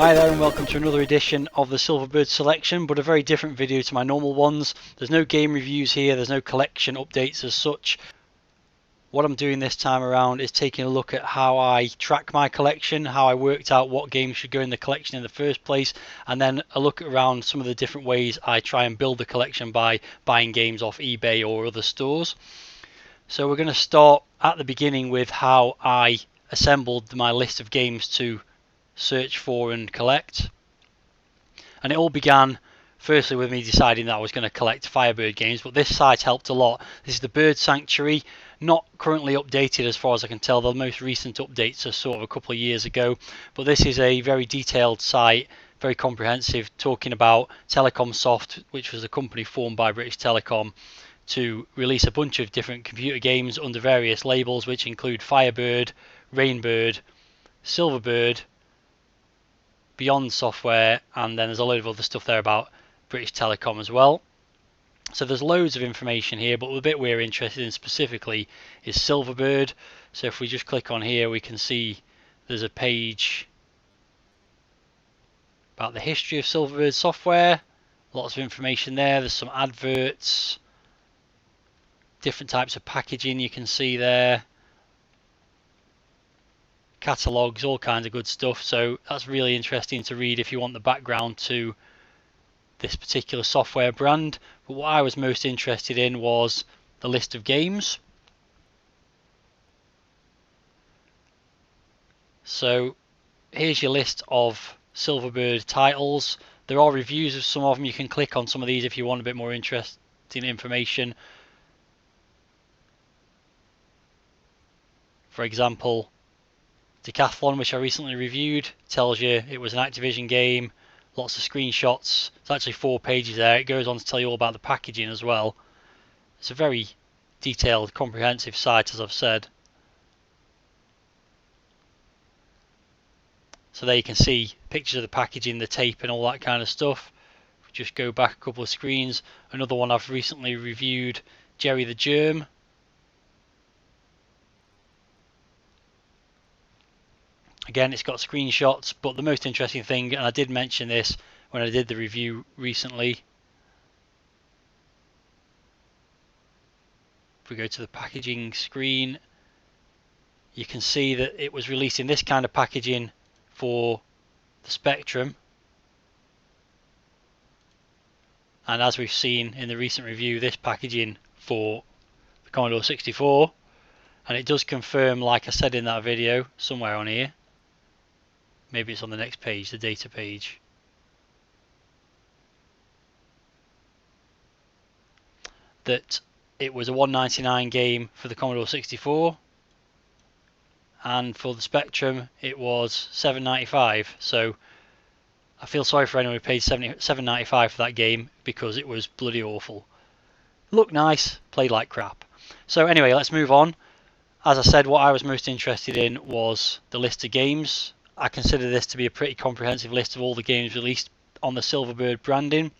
Hi there and welcome to another edition of the Silverbird Selection, but a very different video to my normal ones. There's no game reviews here, there's no collection updates as such. What I'm doing this time around is taking a look at how I track my collection, how I worked out what games should go in the collection in the first place, and then a look around some of the different ways I try and build the collection by buying games off eBay or other stores. So we're going to start at the beginning with how I assembled my list of games to search for and collect. And it all began firstly with me deciding that I was going to collect Firebird games, but this site helped a lot. This is the Bird Sanctuary, not currently updated as far as I can tell. The most recent updates are sort of a couple of years ago, but this is a very detailed site, very comprehensive, talking about Telecom Soft, which was a company formed by British Telecom to release a bunch of different computer games under various labels, which include Firebird, Rainbird, Silverbird, Beyond Software, and then there's a load of other stuff there about British Telecom as well. So there's loads of information here, but the bit we're interested in specifically is Silverbird. So if we just click on here, we can see there's a page about the history of Silverbird software. Lots of information there. There's some adverts, different types of packaging you can see there, catalogs, all kinds of good stuff. So that's really interesting to read if you want the background to this particular software brand. But what I was most interested in was the list of games. So here's your list of Silverbird titles. There are reviews of some of them. You can click on some of these if you want a bit more interesting information. For example, Decathlon, which I recently reviewed, tells you it was an Activision game, lots of screenshots. It's actually 4 pages there. It goes on to tell you all about the packaging as well. It's a very detailed, comprehensive site, as I've said. So there you can see pictures of the packaging, the tape and all that kind of stuff. If we just go back a couple of screens, another one I've recently reviewed, Jerry the Germ. Again, it's got screenshots, but the most interesting thing, and I did mention this when I did the review recently, if we go to the packaging screen, you can see that it was released in this kind of packaging for the Spectrum, and as we've seen in the recent review, this packaging for the Commodore 64, and it does confirm, like I said in that video, somewhere on here, maybe it's on the next page, the data page, that it was a $1.99 game for the Commodore 64, and for the Spectrum it was $7.95. So I feel sorry for anyone who paid $7.95 for that game, because it was bloody awful. Looked nice, played like crap. So anyway, let's move on. As I said, what I was most interested in was the list of games. I consider this to be a pretty comprehensive list of all the games released on the Silverbird branding.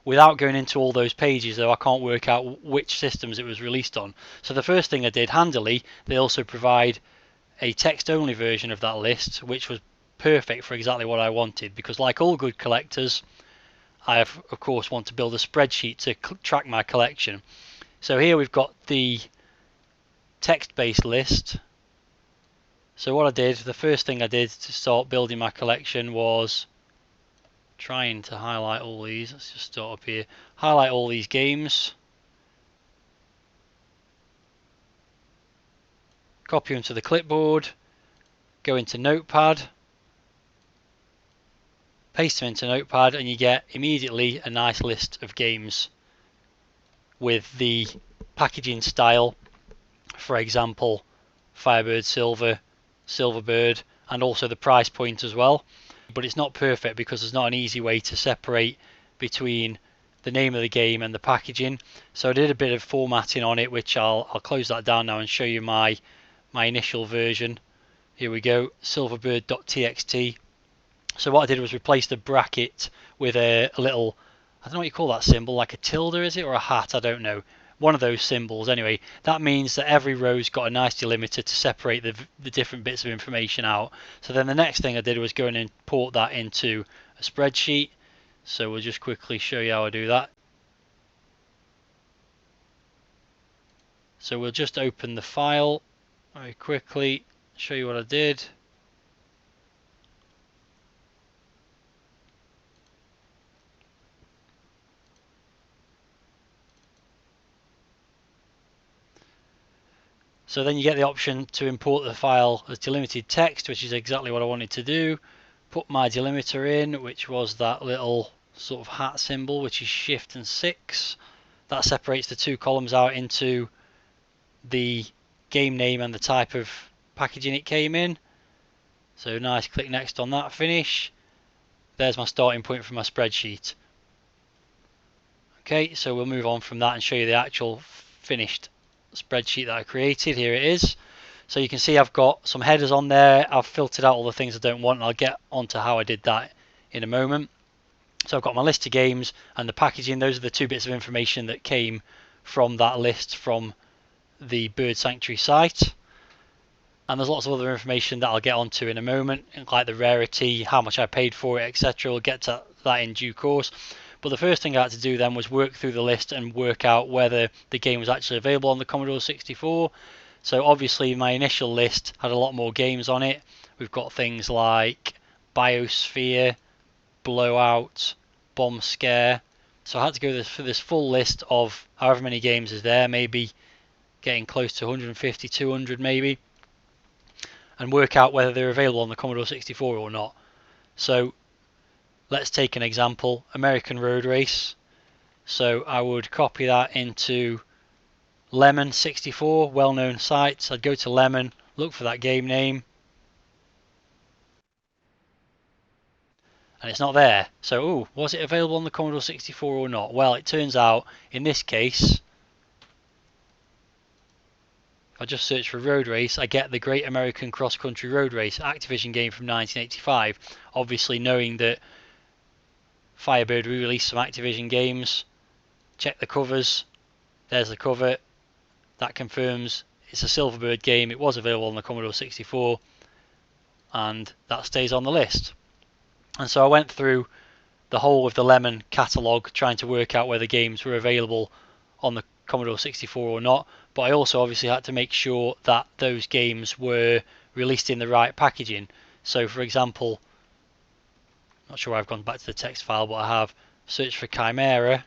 Without going into all those pages though, I can't work out which systems it was released on. So the first thing I did, handily, they also provide a text-only version of that list, which was perfect for exactly what I wanted, because like all good collectors, I of course want to build a spreadsheet to track my collection. So here we've got the text-based list. So what I did, the first thing I did to start building my collection was trying to highlight all these. Let's just start up here. Highlight all these games. Copy them to the clipboard. Go into Notepad. Paste them into Notepad, and you get immediately a nice list of games with the packaging style. For example, Firebird Silver, Silverbird, and also the price point as well. But it's not perfect because there's not an easy way to separate between the name of the game and the packaging. So I did a bit of formatting on it, which I'll close that down now and show you my initial version. Here we go, silverbird.txt. So what I did was replace the bracket with a little, I don't know what you call that symbol, like a tilde is it, or a hat, I don't know, one of those symbols anyway. That means that every row's got a nice delimiter to separate the different bits of information out. So then the next thing I did was go and import that into a spreadsheet. So we'll just quickly show you how I do that. So we'll just open the file very quickly, show you what I did. So then you get the option to import the file as delimited text, which is exactly what I wanted to do. Put my delimiter in, which was that little sort of hat symbol, which is Shift and 6. That separates the two columns out into the game name and the type of packaging it came in. So nice, click next on that, finish. There's my starting point for my spreadsheet. Okay, so we'll move on from that and show you the actual finished spreadsheet that I created. Here it is. So you can see I've got some headers on there. I've filtered out all the things I don't want, and I'll get onto how I did that in a moment. So I've got my list of games and the packaging. Those are the two bits of information that came from that list from the Bird Sanctuary site. And there's lots of other information that I'll get onto in a moment, like the rarity, how much I paid for it, etc. We'll get to that in due course. But the first thing I had to do then was work through the list and work out whether the game was actually available on the Commodore 64. So obviously my initial list had a lot more games on it. We've got things like Biosphere, Blowout, Bomb Scare. So I had to go for this full list of however many games is there, maybe getting close to 150, 200 maybe, and work out whether they're available on the Commodore 64 or not. So let's take an example, American Road Race. So I would copy that into Lemon 64, well-known sites. I'd go to Lemon, look for that game name, and it's not there. So, ooh, was it available on the Commodore 64 or not? Well, it turns out, in this case, if I just search for Road Race, I get the Great American Cross Country Road Race, Activision game from 1985. Obviously, knowing that Firebird re-released some Activision games, check the covers, there's the cover, that confirms it's a Silverbird game, it was available on the Commodore 64, and that stays on the list. And so I went through the whole of the Lemon catalogue trying to work out whether games were available on the Commodore 64 or not, but I also obviously had to make sure that those games were released in the right packaging. So for example, not sure why I've gone back to the text file, but I have searched for Chimera.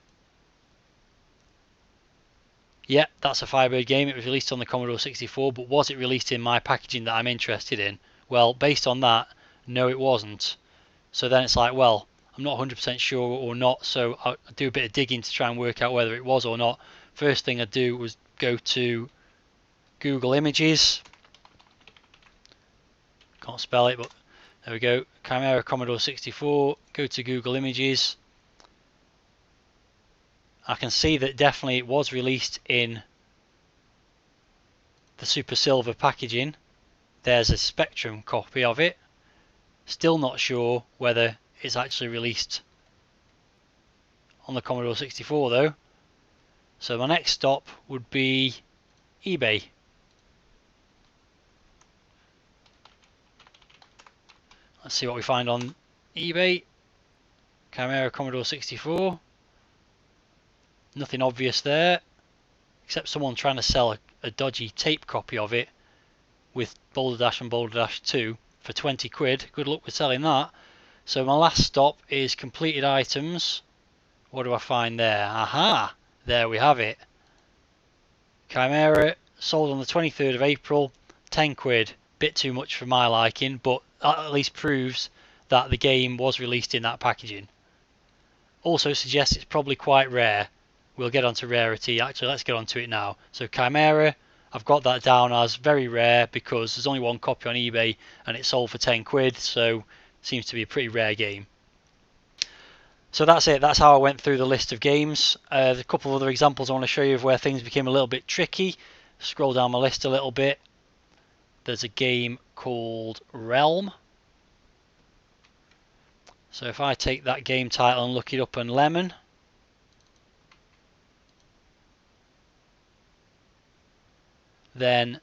Yeah, that's a Firebird game. It was released on the Commodore 64, but was it released in my packaging that I'm interested in? Well, based on that, no it wasn't. So then it's like, well, I'm not 100% sure or not, so I do a bit of digging to try and work out whether it was or not. First thing I do was go to Google Images. Can't spell it, but there we go. Chimera Commodore 64. Go to Google Images. I can see that definitely it was released in the Super Silver packaging. There's a Spectrum copy of it. Still not sure whether it's actually released on the Commodore 64 though. So my next stop would be eBay. Let's see what we find on eBay. Chimera Commodore 64. Nothing obvious there, except someone trying to sell a dodgy tape copy of it with Boulder Dash and Boulder Dash 2 for 20 quid. Good luck with selling that. So my last stop is completed items. What do I find there? Aha! There we have it. Chimera sold on the 23rd of April. 10 quid. Bit too much for my liking, but that at least proves that the game was released in that packaging. Also suggests it's probably quite rare. We'll get onto rarity. Actually, let's get onto it now. So Chimera, I've got that down as very rare because there's only one copy on eBay and it sold for 10 quid, so seems to be a pretty rare game. So that's it. That's how I went through the list of games. There's a couple of other examples I want to show you of where things became a little bit tricky. Scroll down my list a little bit. There's a game called Realm. So if I take that game title and look it up on Lemon, Then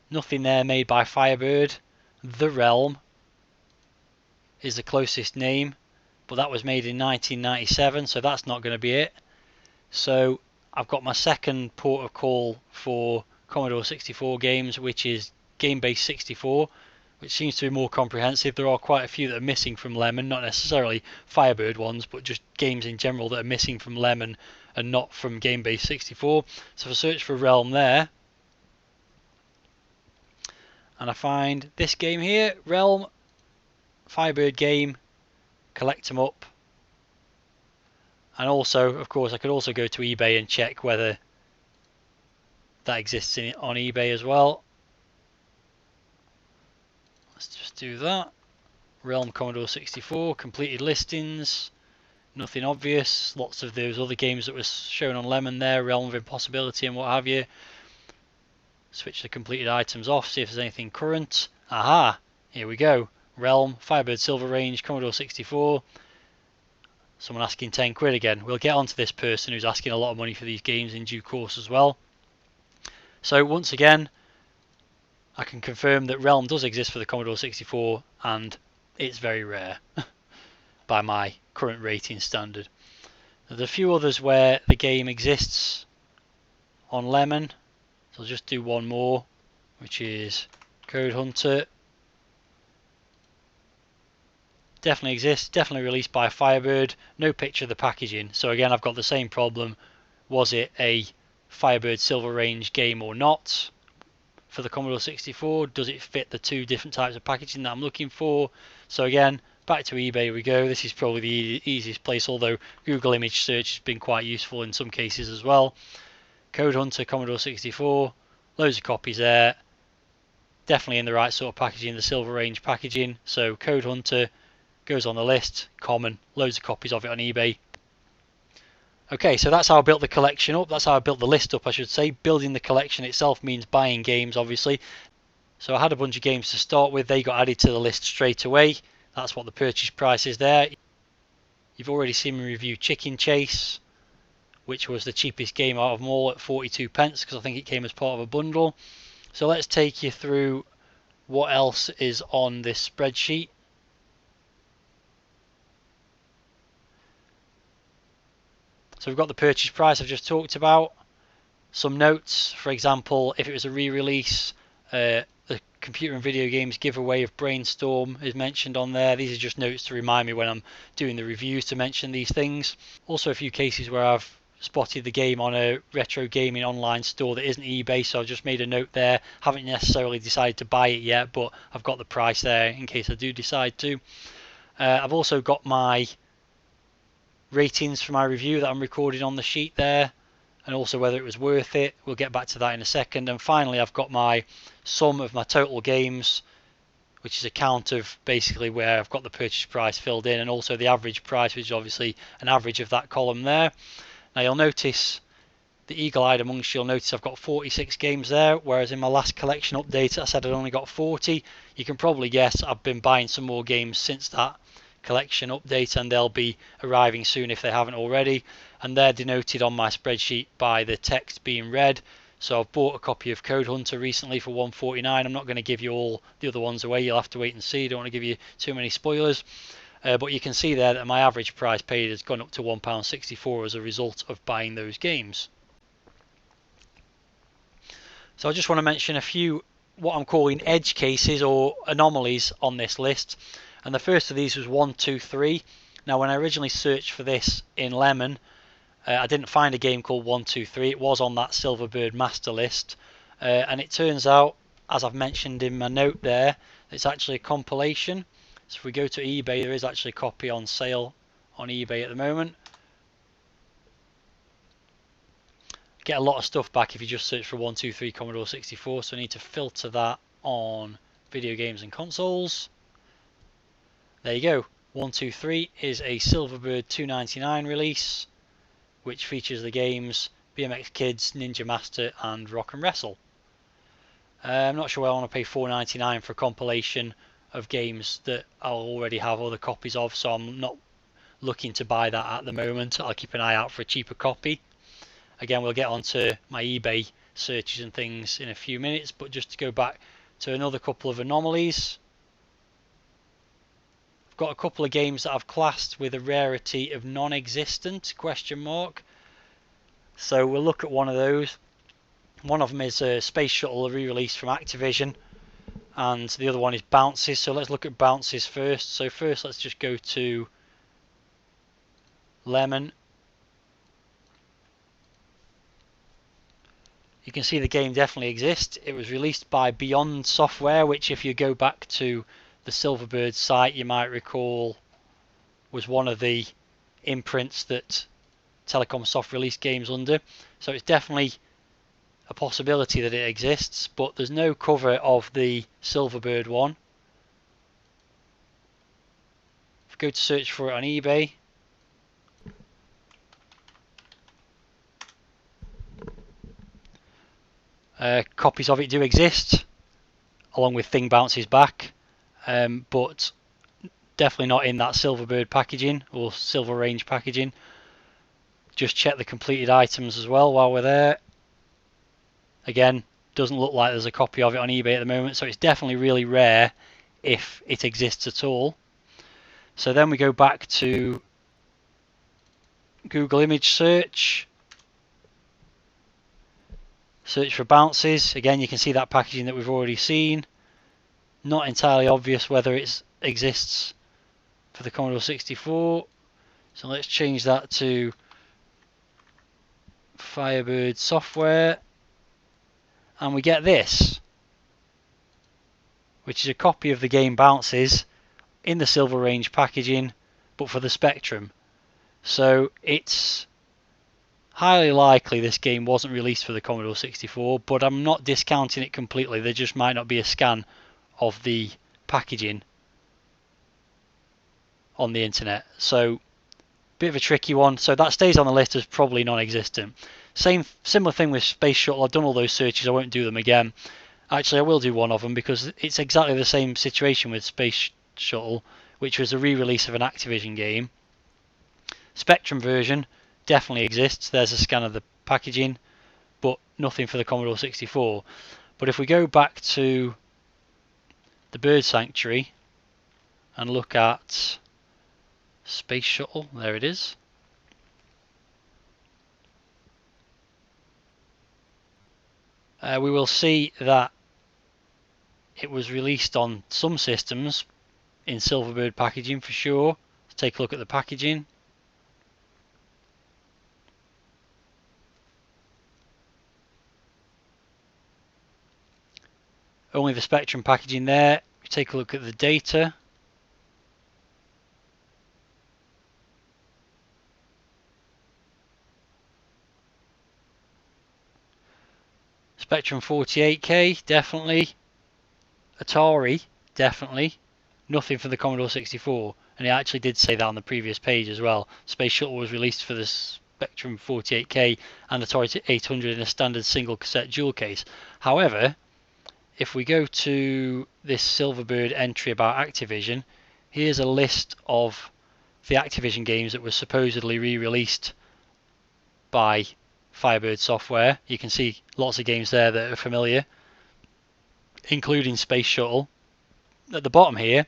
nothing there made by Firebird. The Realm is the closest name, but that was made in 1997, so that's not going to be it. So I've got my second port of call for Commodore 64 games, which is Game Base 64, which seems to be more comprehensive. There are quite a few that are missing from Lemon, not necessarily Firebird ones, but just games in general that are missing from Lemon and not from Game Base 64. So if I search for Realm there, and I find this game here, Realm, Firebird game, collect them up. And also, of course, I could also go to eBay and check whether that exists on eBay as well. Let's just do that. Realm Commodore 64, completed listings, nothing obvious. Lots of those other games that was shown on Lemon there, Realm of Impossibility and what have you. Switch the completed items off, see if there's anything current. Aha, here we go. Realm, Firebird Silver Range, Commodore 64. Someone asking 10 quid again. We'll get onto this person who's asking a lot of money for these games in due course as well. So once again, I can confirm that Realm does exist for the Commodore 64 and it's very rare by my current rating standard. There's a few others where the game exists on Lemon. So I'll just do one more, which is Code Hunter. Definitely exists, definitely released by Firebird. No picture of the packaging. So again, I've got the same problem. Was it a Firebird Silver Range game or not? For the Commodore 64, does it fit the two different types of packaging that I'm looking for? So again, back to eBay we go. This is probably the easiest place, although Google image search has been quite useful in some cases as well. Code Hunter, Commodore 64, loads of copies there. Definitely in the right sort of packaging, the Silver Range packaging. So Code Hunter goes on the list, common, loads of copies of it on eBay. Okay, so that's how I built the collection up. That's how I built the list up, I should say. Building the collection itself means buying games, obviously. So I had a bunch of games to start with. They got added to the list straight away. That's what the purchase price is there. You've already seen me review Chicken Chase, which was the cheapest game out of them all at 42 pence, because I think it came as part of a bundle. So let's take you through what else is on this spreadsheet. So we've got the purchase price I've just talked about. Some notes, for example, if it was a re-release, the Computer and Video Games giveaway of Brainstorm is mentioned on there. These are just notes to remind me when I'm doing the reviews to mention these things. Also a few cases where I've spotted the game on a retro gaming online store that isn't eBay, so I've just made a note there. Haven't necessarily decided to buy it yet, but I've got the price there in case I do decide to. I've also got my ratings for my review that I'm recording on the sheet there, and also whether it was worth it. We'll get back to that in a second. And finally, I've got my sum of my total games, which is a count of basically where I've got the purchase price filled in, and also the average price, which is obviously an average of that column there. Now you'll notice, the eagle-eyed amongst you'll notice I've got 46 games there, whereas in my last collection update I said I'd only got 40. You can probably guess I've been buying some more games since that collection update, and they'll be arriving soon if they haven't already, and they're denoted on my spreadsheet by the text being red. So I've bought a copy of Code Hunter recently for $1.49. I'm not going to give you all the other ones away, you'll have to wait and see, don't want to give you too many spoilers, but you can see there that my average price paid has gone up to £1.64 as a result of buying those games. So I just want to mention a few what I'm calling edge cases or anomalies on this list. And the first of these was 123. Now when I originally searched for this in Lemon, I didn't find a game called 123. It was on that Silverbird master list, and it turns out, as I've mentioned in my note there, it's actually a compilation. So if we go to eBay, there is actually a copy on sale on eBay at the moment. Get a lot of stuff back if you just search for 123 Commodore 64, so I need to filter that on video games and consoles. There you go. 123 is a Silverbird $2.99 release, which features the games BMX Kids, Ninja Master and Rock and Wrestle. I'm not sure why I want to pay $4.99 for a compilation of games that I'll already have other copies of, so I'm not looking to buy that at the moment. I'll keep an eye out for a cheaper copy. Again, we'll get onto my eBay searches and things in a few minutes, but just to go back to another couple of anomalies. I've got a couple of games that I've classed with a rarity of non-existent ? So we'll look at one of those. One of them is Space Shuttle, a re-release from Activision, and the other one is Bounces. So let's look at Bounces first. So first let's just go to Lemon. You can see the game definitely exists. It was released by Beyond Software, which if you go back to the Silverbird site, you might recall was one of the imprints that Telecom Soft released games under. So it's definitely a possibility that it exists, but there's no cover of the Silverbird one. If we go to search for it on eBay, copies of it do exist, along with Thing Bounces Back, but definitely not in that Silverbird packaging or Silver Range packaging. Just check the completed items as well while we're there. Again, doesn't look like there's a copy of it on eBay at the moment, so it's definitely really rare if it exists at all. So then we go back to Google image search. Search for Bounces. Again, you can see that packaging that we've already seen. Not entirely obvious whether it exists for the Commodore 64. So let's change that to Firebird software. And we get this, which is a copy of the game Bounces in the Silver Range packaging, but for the Spectrum. So it's highly likely this game wasn't released for the Commodore 64, but I'm not discounting it completely. There just might not be a scan of the packaging on the internet. So bit of a tricky one. So that stays on the list as probably non-existent. Similar thing with Space Shuttle. I've done all those searches. I won't do them again. Actually, I will do one of them because it's exactly the same situation with Space Shuttle, which was a re-release of an Activision game. Spectrum version definitely exists. There's a scan of the packaging, but nothing for the Commodore 64. But if we go back to the Bird Sanctuary and look at Space Shuttle, there it is. We will see that it was released on some systems in Silverbird packaging for sure. Let's take a look at the packaging. Only the Spectrum packaging there. Take a look at the data. Spectrum 48K, definitely. Atari, definitely. Nothing for the Commodore 64. And it actually did say that on the previous page as well. Space Shuttle was released for the Spectrum 48K and Atari 800 in a standard single cassette dual case. However, if we go to this Silverbird entry about Activision, here's a list of the Activision games that were supposedly re-released by Firebird software. You can see lots of games there that are familiar, including Space Shuttle. At the bottom here,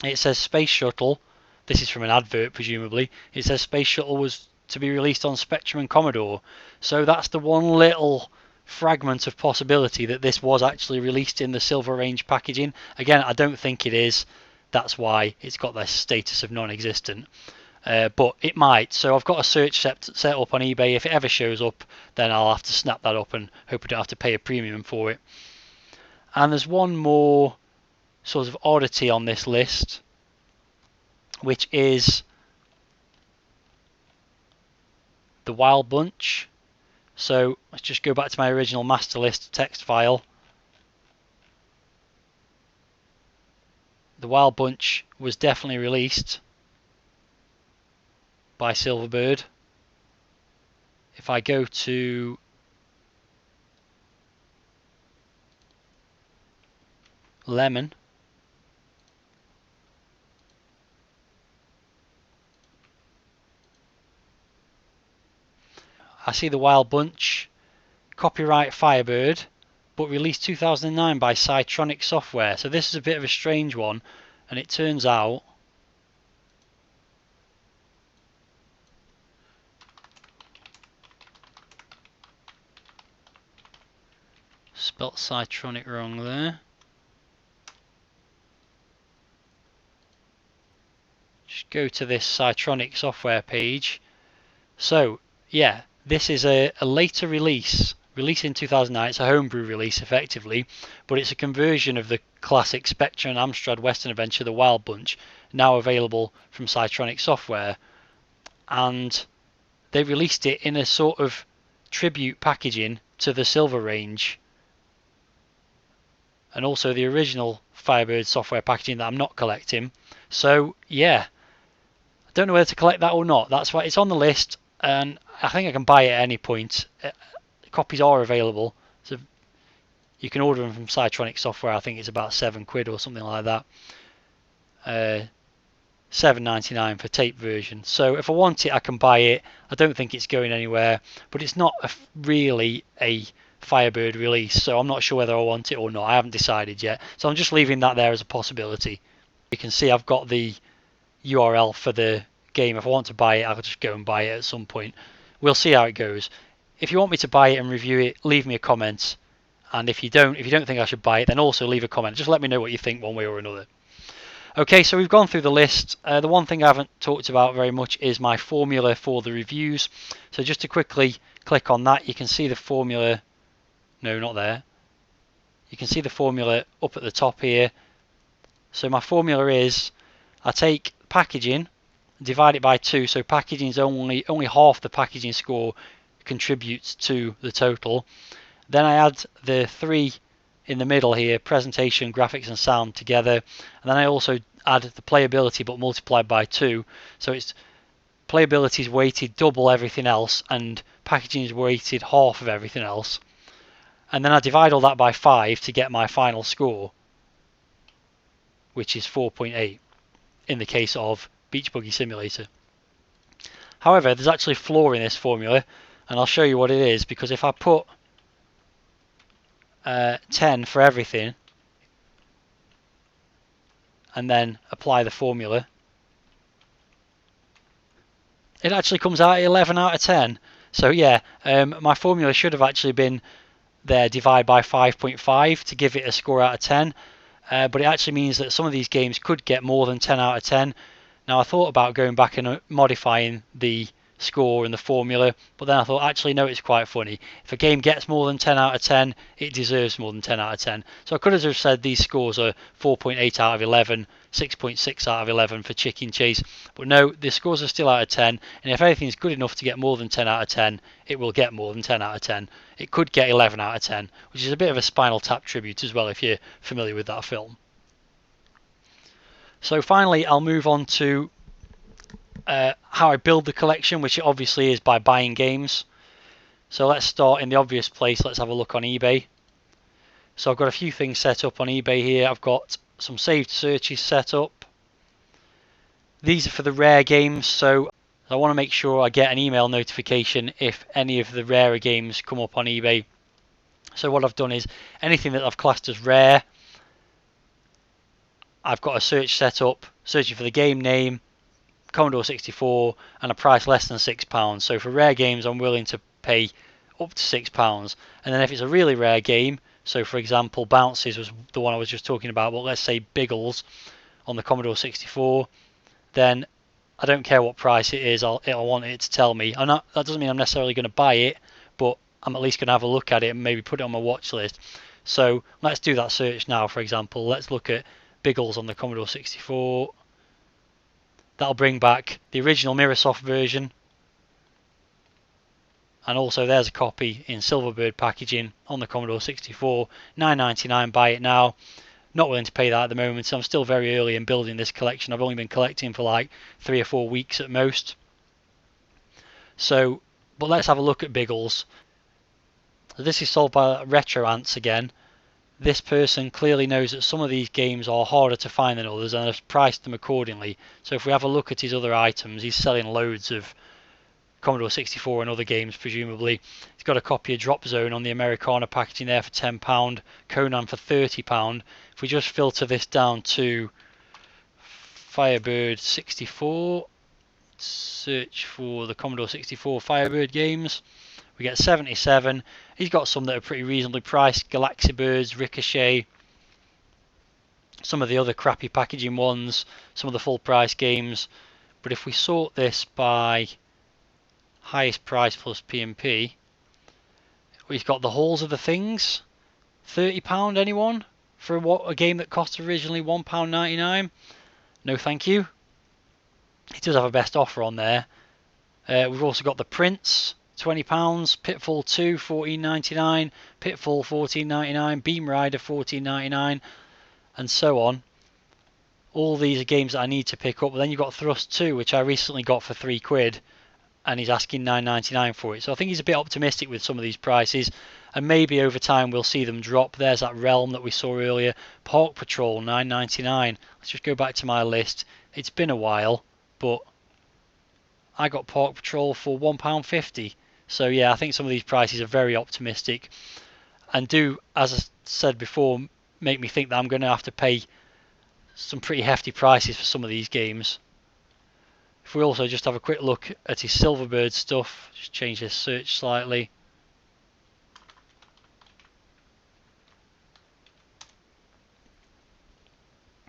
it says Space Shuttle. This is from an advert, presumably. It says Space Shuttle was to be released on Spectrum and Commodore. So that's the one little fragment of possibility that this was actually released in the Silver Range packaging. Again, I don't think it is. That's why it's got this status of non-existent. But it might. So I've got a search set up on eBay. If it ever shows up, then I'll have to snap that up and hope I don't have to pay a premium for it. And there's one more sort of oddity on this list, which is the Wild Bunch. So let's just go back to my original master list text file. The Wild Bunch was definitely released by Silverbird. If I go to Lemon, I see the Wild Bunch copyright Firebird, but released 2009 by Cytronic Software. So this is a bit of a strange one, and it turns out spelt Cytronic wrong there. Just go to this Cytronic Software page. So yeah, this is a later release in 2009. It's a homebrew release effectively, but it's a conversion of the classic Spectre and Amstrad Western adventure The Wild Bunch, now available from Cytronic Software, and they released it in a sort of tribute packaging to the Silver Range and also the original Firebird software packaging that I'm not collecting. So yeah, I don't know whether to collect that or not. That's why it's on the list, and I think I can buy it at any point. Copies are available, so you can order them from Cytronic Software. I think it's about £7 or something like that. $7.99 for tape version. So if I want it, I can buy it. I don't think it's going anywhere, but it's not really a Firebird release, so I'm not sure whether I want it or not. I haven't decided yet, so I'm just leaving that there as a possibility. You can see I've got the URL for the game. If I want to buy it, I'll just go and buy it at some point. We'll see how it goes. If you want me to buy it and review it, leave me a comment, and if you don't think I should buy it, then also leave a comment. Just let me know what you think one way or another. Okay, so we've gone through the list. The one thing I haven't talked about very much is my formula for the reviews. So just to quickly click on that, you can see the formula. No, not there. You can see the formula up at the top here. So my formula is, I take packaging, divide it by 2. So packaging is only half the packaging score contributes to the total. Then I add the 3 in the middle here, presentation, graphics and sound together, and then I also add the playability but multiplied by 2. So it's playability is weighted double everything else and packaging is weighted half of everything else, and then I divide all that by 5 to get my final score, which is 4.8 in the case of Beach Buggy Simulator. However, there's actually a flaw in this formula, and I'll show you what it is, because if I put 10 for everything and then apply the formula, it actually comes out 11 out of 10. So yeah, my formula should have actually been there divide by 5.5 to give it a score out of 10, but it actually means that some of these games could get more than 10 out of 10. Now I thought about going back and modifying the score and the formula, but then I thought actually no, it's quite funny. If a game gets more than 10 out of 10, it deserves more than 10 out of 10. So I could have just said these scores are 4.8 out of 11, 6.6 out of 11 for Chicken Chase, but no, the scores are still out of 10, and if anything's good enough to get more than 10 out of 10, it will get more than 10 out of 10. It could get 11 out of 10, which is a bit of a Spinal Tap tribute as well if you're familiar with that film. So finally I'll move on to how I build the collection, which it obviously is by buying games. So let's start in the obvious place. Let's have a look on eBay. So I've got a few things set up on eBay here. I've got some saved searches set up. These are for the rare games, so I want to make sure I get an email notification if any of the rarer games come up on eBay. So what I've done is anything that I've classed as rare, I've got a search set up, searching for the game name, Commodore 64, and a price less than £6. So for rare games I'm willing to pay up to £6, and then if it's a really rare game, so for example Bounces was the one I was just talking about, but let's say Biggles on the Commodore 64, then I don't care what price it is, I want it to tell me. That doesn't mean I'm necessarily going to buy it, but I'm at least going to have a look at it and maybe put it on my watch list. So let's do that search now. For example, let's look at Biggles on the Commodore 64. That'll bring back the original Mirrorsoft version, and also there's a copy in Silverbird packaging on the Commodore 64, $9.99. Buy it now. Not willing to pay that at the moment, so I'm still very early in building this collection. I've only been collecting for like 3 or 4 weeks at most. So, but let's have a look at Biggles. This is sold by Retro Ants again. This person clearly knows that some of these games are harder to find than others and has priced them accordingly. So if we have a look at his other items, he's selling loads of Commodore 64 and other games presumably. He's got a copy of Drop Zone on the Americana packaging there for £10, Conan for £30. If we just filter this down to Firebird 64, search for the Commodore 64 Firebird games, we get 77. He's got some that are pretty reasonably priced, Galaxy Birds, Ricochet, some of the other crappy packaging ones, some of the full price games. But if we sort this by highest price plus P&P, we've got the Halls of the Things, £30 anyone? For a game that cost originally £1.99? No thank you. He does have a best offer on there. We've also got The Prince, £20, Pitfall 2, £14.99, Pitfall £14.99, Beam Rider £14.99, and so on. All these are games that I need to pick up. But then you've got Thrust 2, which I recently got for £3, and he's asking £9.99 for it. So I think he's a bit optimistic with some of these prices, and maybe over time we'll see them drop. There's that Realm that we saw earlier. Park Patrol, £9.99. Let's just go back to my list. It's been a while, but I got Park Patrol for £1.50. So yeah, I think some of these prices are very optimistic, and do, as I said before, make me think that I'm going to have to pay some pretty hefty prices for some of these games. If we also just have a quick look at his Silverbird stuff, just change this search slightly.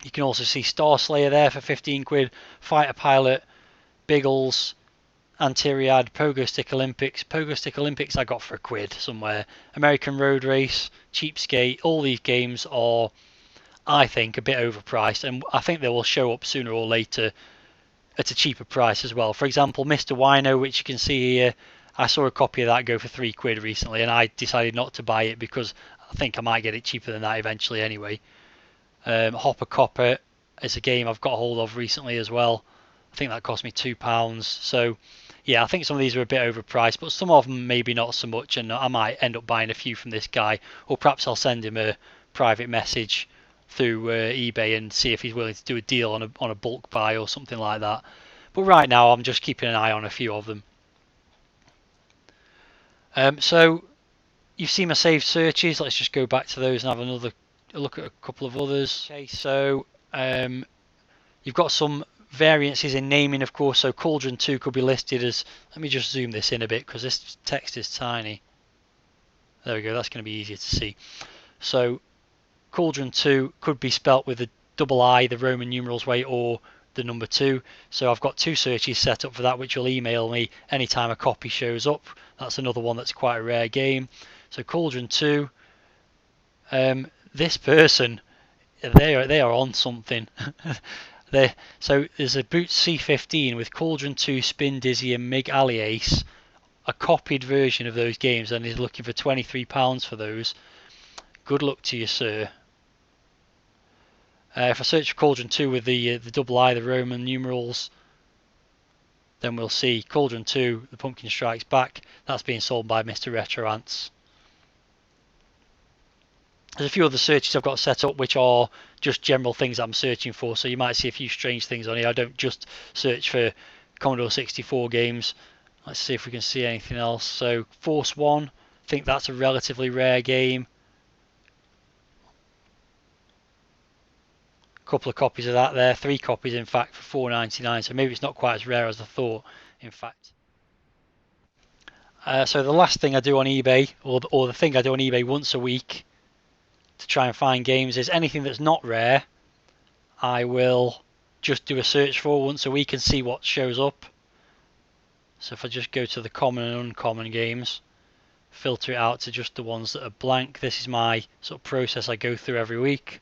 You can also see Star Slayer there for £15, Fighter Pilot, Biggles, Antiriad, Pogo Stick Olympics. Pogo Stick Olympics I got for £1 somewhere. American Road Race, Cheapskate. All these games are, I think, a bit overpriced, and I think they will show up sooner or later at a cheaper price as well. For example, Mr. Wino, which you can see here, I saw a copy of that go for £3 recently, and I decided not to buy it because I think I might get it cheaper than that eventually anyway. Hopper Copper is a game I've got a hold of recently as well. I think that cost me £2. So yeah, I think some of these are a bit overpriced, but some of them maybe not so much, and I might end up buying a few from this guy, or perhaps I'll send him a private message through eBay and see if he's willing to do a deal on a bulk buy or something like that. But right now I'm just keeping an eye on a few of them. So you've seen my saved searches. Let's just go back to those and have another look at a couple of others. Okay, so you've got some variances in naming, of course. So Cauldron 2 could be listed as, let me just zoom this in a bit because this text is tiny. There we go, that's going to be easier to see. So Cauldron 2 could be spelt with a double I, the Roman numerals way, or the number 2. So I've got 2 searches set up for that, which will email me anytime a copy shows up. That's another one that's quite a rare game. So Cauldron 2, this person, they are on something. So there's a Boots C15 with Cauldron 2, Spin Dizzy and Mig Alley Ace, a copied version of those games, and he's looking for £23 for those. Good luck to you, sir. If I search for Cauldron 2 with the double I, the Roman numerals, then we'll see Cauldron 2, The Pumpkin Strikes Back. That's being sold by Mr. Retro Ants. There's a few other searches I've got set up which are just general things I'm searching for, so you might see a few strange things on here. I don't just search for Commodore 64 games. Let's see if we can see anything else. So Force 1, I think that's a relatively rare game. Couple of copies of that there, 3 copies in fact for £4.99, so maybe it's not quite as rare as I thought in fact. So the last thing I do on eBay, or the thing I do on eBay once a week to try and find games, is anything that's not rare I will just do a search for once a week and see what shows up. So if I just go to the common and uncommon games, filter it out to just the ones that are blank, this is my sort of process I go through every week.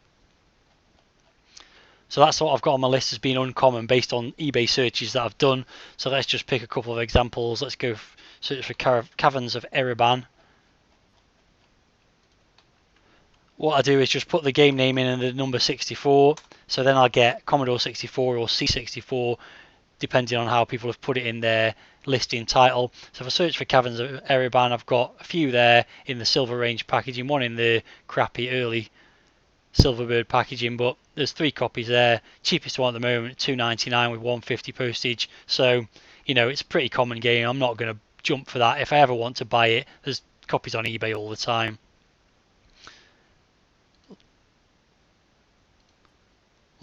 So that's what I've got on my list as being uncommon based on eBay searches that I've done. So let's just pick a couple of examples. Let's go search for Caverns of Ereban. What I do is just put the game name in and the number 64. So then I'll get Commodore 64 or C64, depending on how people have put it in their listing title. So if I search for Caverns of Ereban, I've got a few there in the Silver Range packaging, one in the crappy early Silverbird packaging, but there's 3 copies there. Cheapest one at the moment, £2.99 with £1.50 postage. So you know, it's a pretty common game. I'm not going to jump for that. If I ever want to buy it, there's copies on eBay all the time.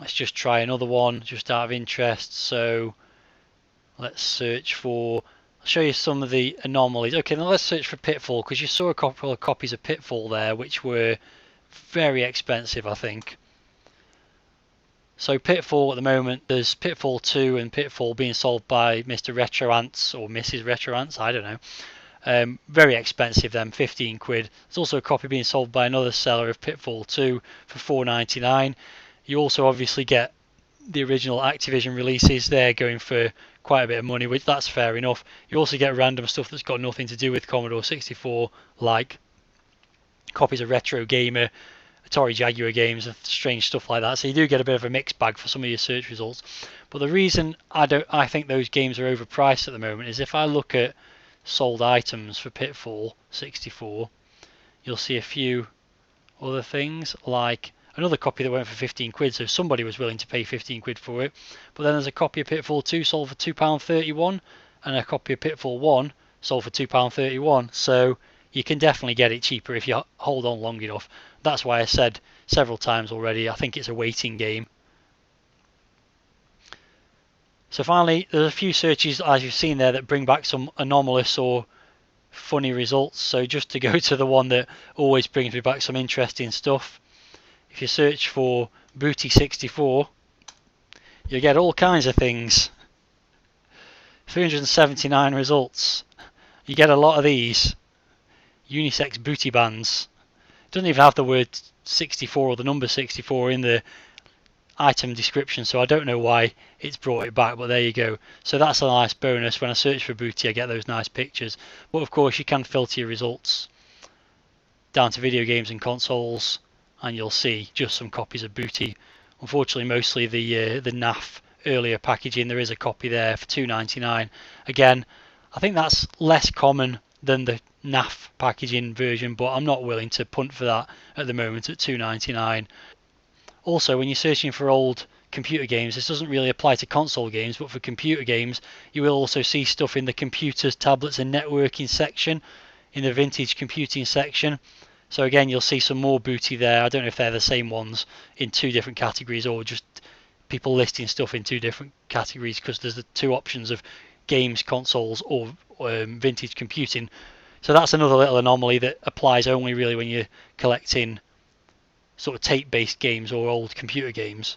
Let's just try another one just out of interest. So let's search for, I'll show you some of the anomalies. Okay, now let's search for Pitfall, because you saw a couple of copies of Pitfall there which were very expensive, I think. So Pitfall at the moment, there's Pitfall 2 and Pitfall being sold by Mr. Retro Ants or Mrs. Retro Ants, I don't know. Very expensive then, 15 quid. There's also a copy being sold by another seller of Pitfall 2 for £4.99. You also obviously get the original Activision releases there going for quite a bit of money, which that's fair enough. You also get random stuff that's got nothing to do with Commodore 64, like copies of Retro Gamer, Atari Jaguar games, and strange stuff like that. So you do get a bit of a mixed bag for some of your search results. But the reason I think those games are overpriced at the moment is if I look at sold items for Pitfall 64, you'll see a few other things, like another copy that went for 15 quid, so somebody was willing to pay 15 quid for it. But then there's a copy of Pitfall 2 sold for £2.31 and a copy of Pitfall 1 sold for £2.31. So you can definitely get it cheaper if you hold on long enough. That's why I said several times already, I think it's a waiting game. So finally, there's a few searches, as you've seen there, that bring back some anomalous or funny results. So just to go to the one that always brings me back some interesting stuff, if you search for Booty 64, you get all kinds of things. 379 results. You get a lot of these unisex booty bands. It doesn't even have the word 64 or the number 64 in the item description, so I don't know why it's brought it back, but there you go. So that's a nice bonus. When I search for booty, I get those nice pictures. But of course, you can filter your results down to video games and consoles, and you'll see just some copies of booty. Unfortunately, mostly the NAF earlier packaging. There is a copy there for £2.99. Again, I think that's less common than the NAF packaging version, but I'm not willing to punt for that at the moment at £2.99. Also, when you're searching for old computer games, this doesn't really apply to console games, but for computer games, you will also see stuff in the computers, tablets and networking section, in the vintage computing section. So again, you'll see some more booty there. I don't know if they're the same ones in two different categories or just people listing stuff in two different categories, because there's the two options of games, consoles or vintage computing. So that's another little anomaly that applies only really when you're collecting sort of tape-based games or old computer games.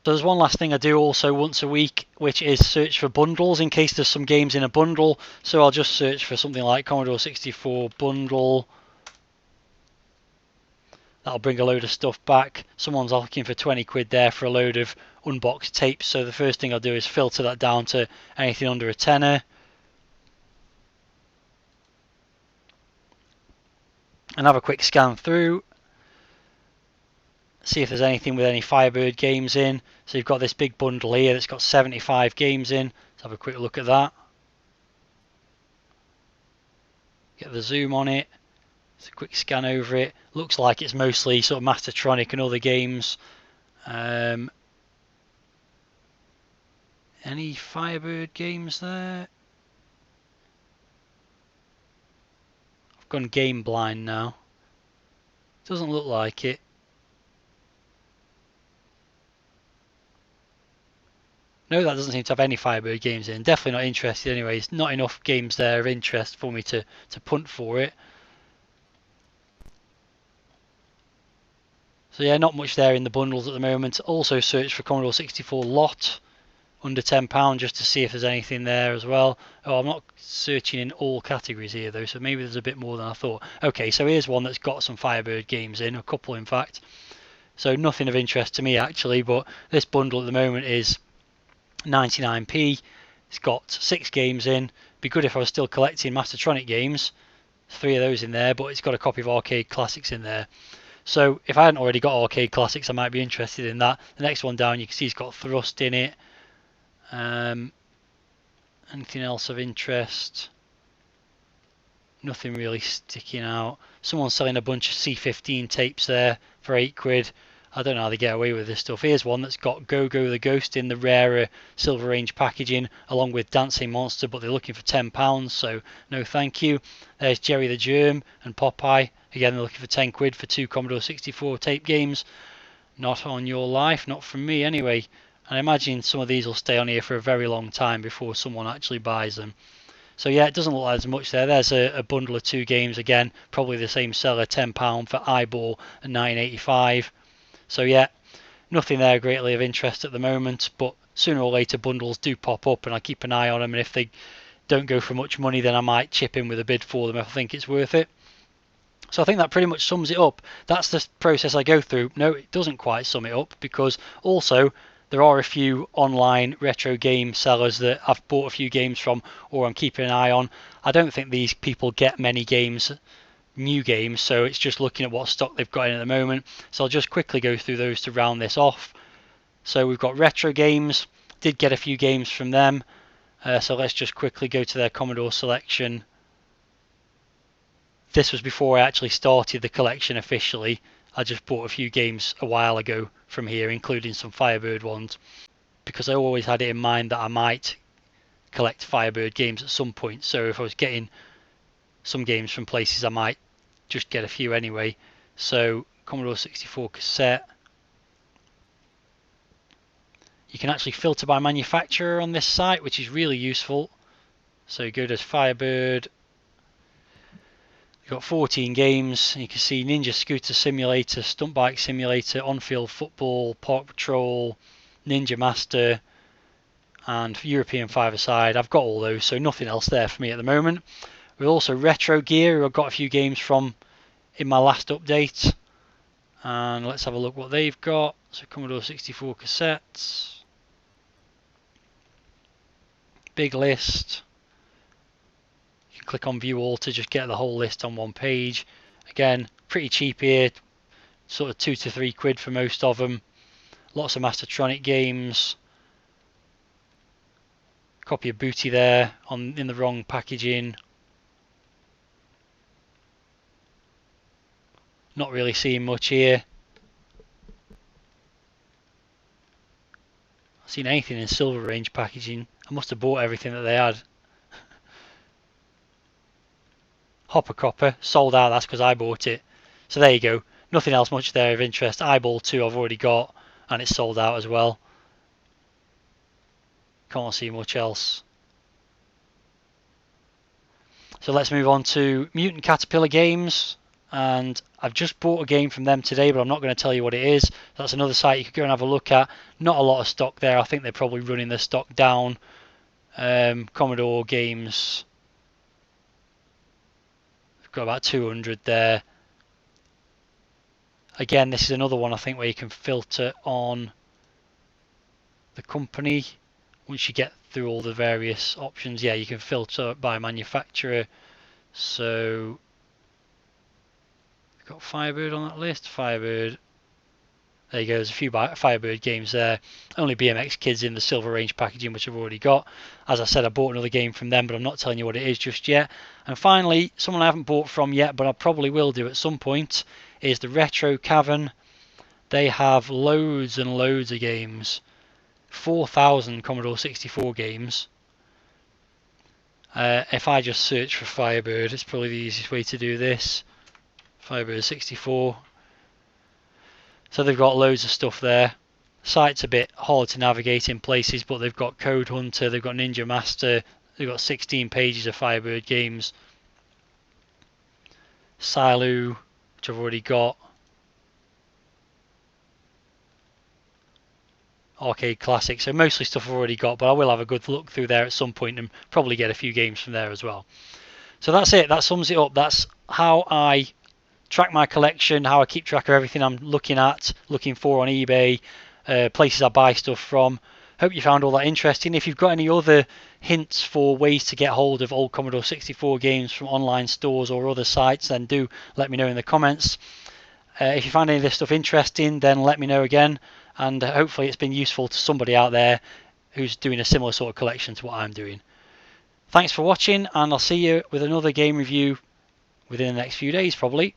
So there's one last thing I do also once a week, which is search for bundles in case there's some games in a bundle. So I'll just search for something like Commodore 64 bundle. That'll bring a load of stuff back. Someone's looking for 20 quid there for a load of unboxed tapes. So the first thing I'll do is filter that down to anything under a tenner. And have a quick scan through, see if there's anything with any Firebird games in. So you've got this big bundle here that's got 75 games in. Let's have a quick look at that. Get the zoom on it. It's a quick scan over it. Looks like it's mostly sort of Mastertronic and other games. Any Firebird games there? Gone game blind now. Doesn't look like it. No, that doesn't seem to have any Firebird games in. Definitely not interested anyways. Not enough games there of interest for me to punt for it. So yeah, not much there in the bundles at the moment. Also search for Commodore 64 lot under £10 just to see if there's anything there as well. Oh, I'm not searching in all categories here though, so maybe there's a bit more than I thought. Okay, so here's one that's got some Firebird games in, a couple in fact. So nothing of interest to me actually, but this bundle at the moment is 99p. It's got 6 games in. Be good if I was still collecting Mastertronic games. 3 of those in there, but it's got a copy of Arcade Classics in there. So if I hadn't already got Arcade Classics, I might be interested in that. The next one down, you can see it's got Thrust in it. Anything else of interest? Nothing really sticking out. Someone's selling a bunch of C15 tapes there for 8 quid. I don't know how they get away with this stuff. Here's one that's got Go-Go the Ghost in the rarer Silver Range packaging, along with Dancing Monster, but they're looking for £10, so no thank you. There's Jerry the Germ and Popeye. Again, they're looking for 10 quid for 2 Commodore 64 tape games. Not on your life, not from me anyway. And I imagine some of these will stay on here for a very long time before someone actually buys them. So yeah, it doesn't look like there's much there. There's a bundle of 2 games again, probably the same seller, £10 for Eyeball and 9.85. So yeah, nothing there greatly of interest at the moment, but sooner or later bundles do pop up and I keep an eye on them, and if they don't go for much money then I might chip in with a bid for them if I think it's worth it. So I think that pretty much sums it up. That's the process I go through. No, it doesn't quite sum it up, because also there are a few online retro game sellers that I've bought a few games from or I'm keeping an eye on. I don't think these people get many games, new games, so it's just looking at what stock they've got in at the moment. So I'll just quickly go through those to round this off. So we've got Retro Games, did get a few games from them. So let's just quickly go to their Commodore selection. This was before I actually started the collection officially. I just bought a few games a while ago from here, including some Firebird ones, because I always had it in mind that I might collect Firebird games at some point. So if I was getting some games from places, I might just get a few anyway. So Commodore 64 cassette. You can actually filter by manufacturer on this site, which is really useful. So you go to Firebird. You've got 14 games. You can see Ninja Scooter Simulator, Stunt Bike Simulator, On-Field Football, Park Patrol, Ninja Master, and European Five-a-Side. I've got all those, so nothing else there for me at the moment. We've also Retro Gear, who I've got a few games from in my last update. And let's have a look what they've got. So Commodore 64 cassettes. Big list. You can click on View All to just get the whole list on one page. Again, pretty cheap here. Sort of 2 to 3 quid for most of them. Lots of Mastertronic games. Copy of Booty there in the wrong packaging. Not really seeing much here. I've seen anything in Silver Range packaging. I must have bought everything that they had. Hopper Copper, sold out, that's because I bought it. So there you go. Nothing else much there of interest. Eyeball 2 I've already got, and it's sold out as well. Can't see much else. So let's move on to Mutant Caterpillar Games. And I've just bought a game from them today, but I'm not going to tell you what it is. That's another site you could go and have a look at. Not a lot of stock there. I think they're probably running their stock down. Commodore games. We've got about 200 there. Again, this is another one I think where you can filter on the company. Once you get through all the various options, yeah, you can filter by manufacturer. So we've got Firebird on that list. Firebird. There you go, there's a few Firebird games there. Only BMX Kids in the Silver Range packaging, which I've already got. As I said, I bought another game from them, but I'm not telling you what it is just yet. And finally, someone I haven't bought from yet, but I probably will do at some point, is the Retro Cavern. They have loads and loads of games. 4,000 Commodore 64 games. If I just search for Firebird, it's probably the easiest way to do this. Firebird 64. So they've got loads of stuff there. Site's a bit hard to navigate in places, but they've got Code Hunter, they've got Ninja Master, they've got 16 pages of Firebird games. Silu, which I've already got. Arcade Classic, so mostly stuff I've already got, but I will have a good look through there at some point and probably get a few games from there as well. So that's it, that sums it up. That's how I track my collection, how I keep track of everything I'm looking for on eBay, places I buy stuff from. Hope you found all that interesting. If you've got any other hints for ways to get hold of old Commodore 64 games from online stores or other sites, then do let me know in the comments. If you find any of this stuff interesting, then let me know again, and hopefully it's been useful to somebody out there who's doing a similar sort of collection to what I'm doing. Thanks for watching, and I'll see you with another game review within the next few days probably.